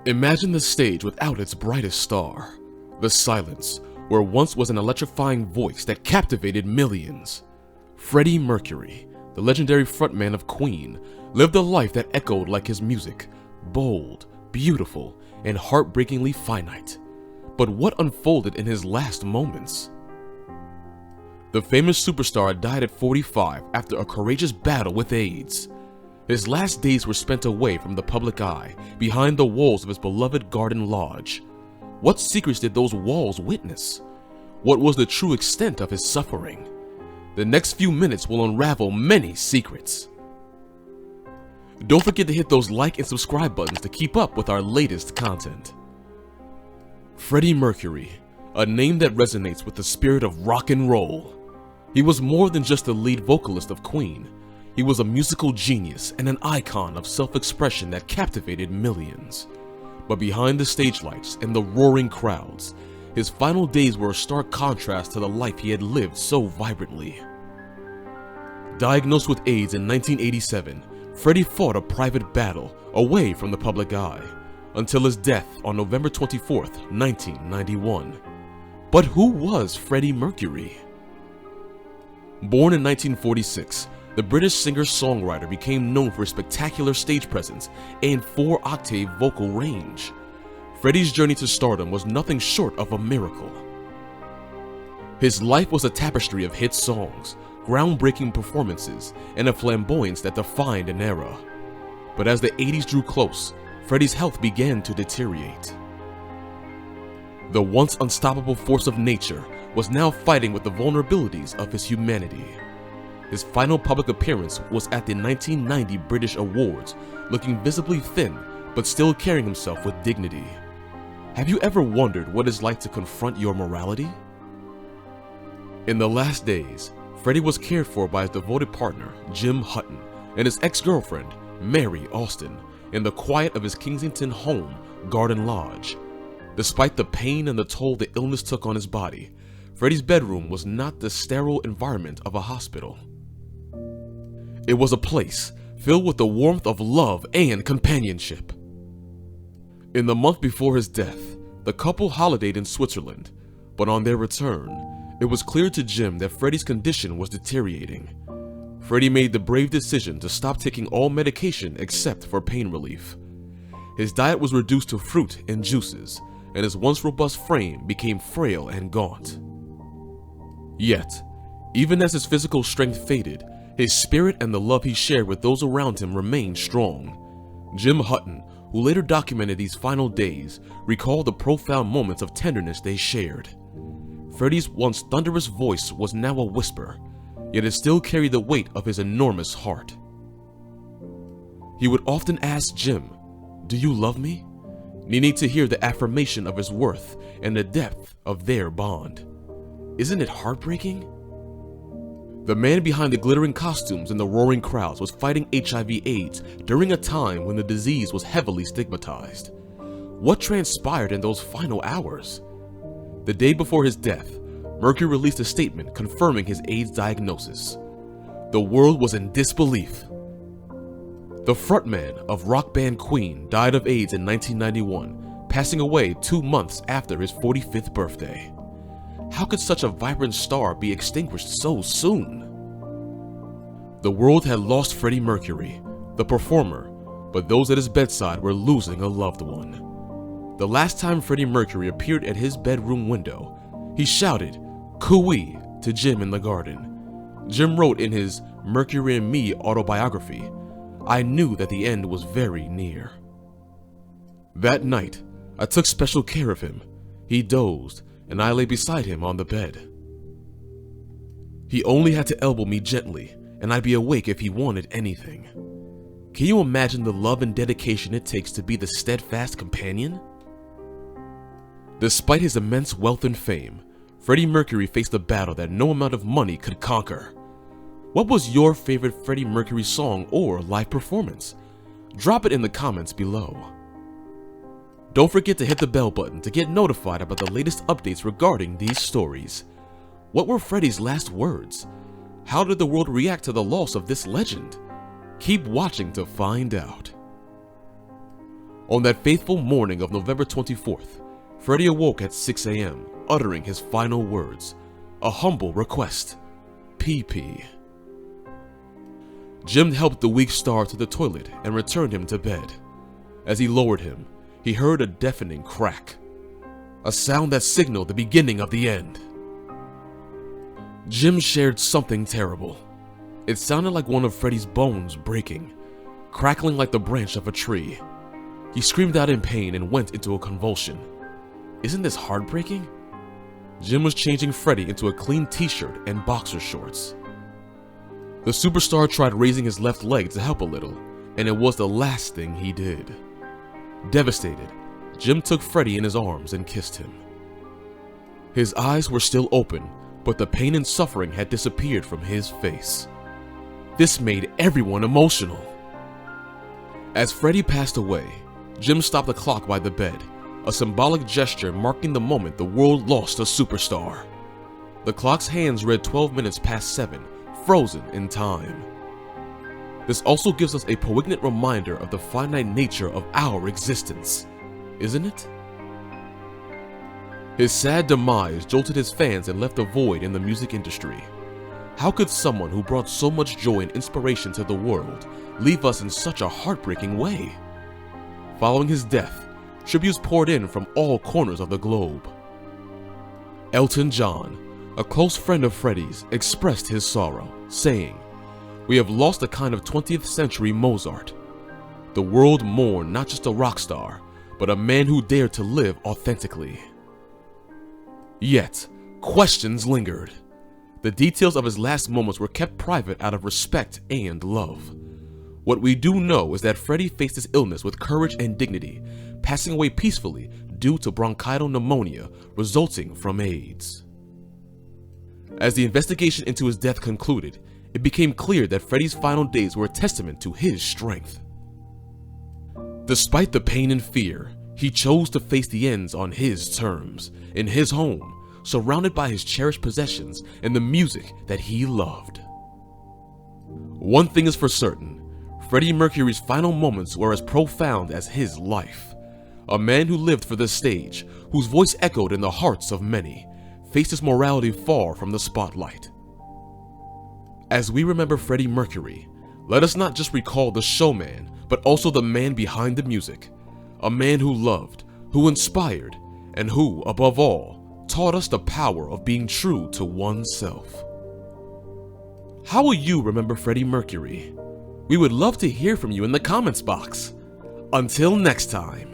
Imagine the stage without its brightest star. The silence, where once was an electrifying voice that captivated millions. Freddie Mercury, the legendary frontman of Queen, lived a life that echoed like his music, bold, beautiful, and heartbreakingly finite. But what unfolded in his last moments? The famous superstar died at 45 after a courageous battle with AIDS. His last days were spent away from the public eye, behind the walls of his beloved garden lodge. What secrets did those walls witness? What was the true extent of his suffering? The next few minutes will unravel many secrets. Don't forget to hit those like and subscribe buttons to keep up with our latest content. Freddie Mercury, a name that resonates with the spirit of rock and roll. He was more than just the lead vocalist of Queen. He was a musical genius and an icon of self-expression that captivated millions. But behind the stage lights and the roaring crowds, his final days were a stark contrast to the life he had lived so vibrantly. Diagnosed with AIDS in 1987, Freddie fought a private battle away from the public eye, until his death on November 24, 1991. But who was Freddie Mercury? Born in 1946, the British singer-songwriter became known for his spectacular stage presence and 4-octave vocal range. Freddie's journey to stardom was nothing short of a miracle. His life was a tapestry of hit songs, groundbreaking performances, and a flamboyance that defined an era. But as the 80s drew close, Freddie's health began to deteriorate. The once unstoppable force of nature was now fighting with the vulnerabilities of his humanity. His final public appearance was at the 1990 British Awards, looking visibly thin, but still carrying himself with dignity. Have you ever wondered what it's like to confront your morality? In the last days, Freddie was cared for by his devoted partner, Jim Hutton, and his ex-girlfriend, Mary Austin, in the quiet of his Kensington home, Garden Lodge. Despite the pain and the toll the illness took on his body, Freddie's bedroom was not the sterile environment of a hospital. It was a place filled with the warmth of love and companionship. In the month before his death, the couple holidayed in Switzerland, but on their return, it was clear to Jim that Freddie's condition was deteriorating. Freddie made the brave decision to stop taking all medication except for pain relief. His diet was reduced to fruit and juices, and his once robust frame became frail and gaunt. Yet, even as his physical strength faded, his spirit and the love he shared with those around him remained strong. Jim Hutton, who later documented these final days, recalled the profound moments of tenderness they shared. Freddie's once thunderous voice was now a whisper, yet it still carried the weight of his enormous heart. He would often ask Jim, "Do you love me?" needing to hear the affirmation of his worth and the depth of their bond. Isn't it heartbreaking? The man behind the glittering costumes and the roaring crowds was fighting HIV/AIDS during a time when the disease was heavily stigmatized. What transpired in those final hours? The day before his death, Mercury released a statement confirming his AIDS diagnosis. The world was in disbelief. The frontman of rock band Queen died of AIDS in 1991, passing away 2 months after his 45th birthday. How could such a vibrant star be extinguished so soon? The world had lost Freddie Mercury, the performer, but those at his bedside were losing a loved one. The last time Freddie Mercury appeared at his bedroom window, he shouted, "Cooey," to Jim in the garden. Jim wrote in his Mercury and Me autobiography, "I knew that the end was very near." That night, I took special care of him. He dozed, and I lay beside him on the bed. He only had to elbow me gently, and I'd be awake if he wanted anything. Can you imagine the love and dedication it takes to be the steadfast companion? Despite his immense wealth and fame, Freddie Mercury faced a battle that no amount of money could conquer. What was your favorite Freddie Mercury song or live performance? Drop it in the comments below. Don't forget to hit the bell button to get notified about the latest updates regarding these stories. What were Freddie's last words? How did the world react to the loss of this legend? Keep watching to find out. On that fateful morning of November 24th, Freddie awoke at 6 a.m., uttering his final words, a humble request, PP. Jim helped the weak star to the toilet and returned him to bed. As he lowered him, he heard a deafening crack, a sound that signaled the beginning of the end. Jim shared something terrible. It sounded like one of Freddie's bones breaking, crackling like the branch of a tree. He screamed out in pain and went into a convulsion. Isn't this heartbreaking? Jim was changing Freddie into a clean t-shirt and boxer shorts. The superstar tried raising his left leg to help a little, and it was the last thing he did. Devastated, Jim took Freddie in his arms and kissed him. His eyes were still open, but the pain and suffering had disappeared from his face. This made everyone emotional. As Freddie passed away, Jim stopped the clock by the bed, a symbolic gesture marking the moment the world lost a superstar. The clock's hands read 12 minutes past 7, frozen in time. This also gives us a poignant reminder of the finite nature of our existence, isn't it? His sad demise jolted his fans and left a void in the music industry. How could someone who brought so much joy and inspiration to the world leave us in such a heartbreaking way? Following his death, tributes poured in from all corners of the globe. Elton John, a close friend of Freddie's, expressed his sorrow, saying, "We have lost a kind of 20th century Mozart. The world mourned not just a rock star, but a man who dared to live authentically." Yet, questions lingered. The details of his last moments were kept private out of respect and love. What we do know is that Freddie faced his illness with courage and dignity, passing away peacefully due to bronchial pneumonia resulting from AIDS. As the investigation into his death concluded, it became clear that Freddie's final days were a testament to his strength. Despite the pain and fear, he chose to face the ends on his terms, in his home, surrounded by his cherished possessions and the music that he loved. One thing is for certain, Freddie Mercury's final moments were as profound as his life. A man who lived for the stage, whose voice echoed in the hearts of many, faced his morality far from the spotlight. As we remember Freddie Mercury, let us not just recall the showman, but also the man behind the music. A man who loved, who inspired, and who, above all, taught us the power of being true to oneself. How will you remember Freddie Mercury? We would love to hear from you in the comments box. Until next time.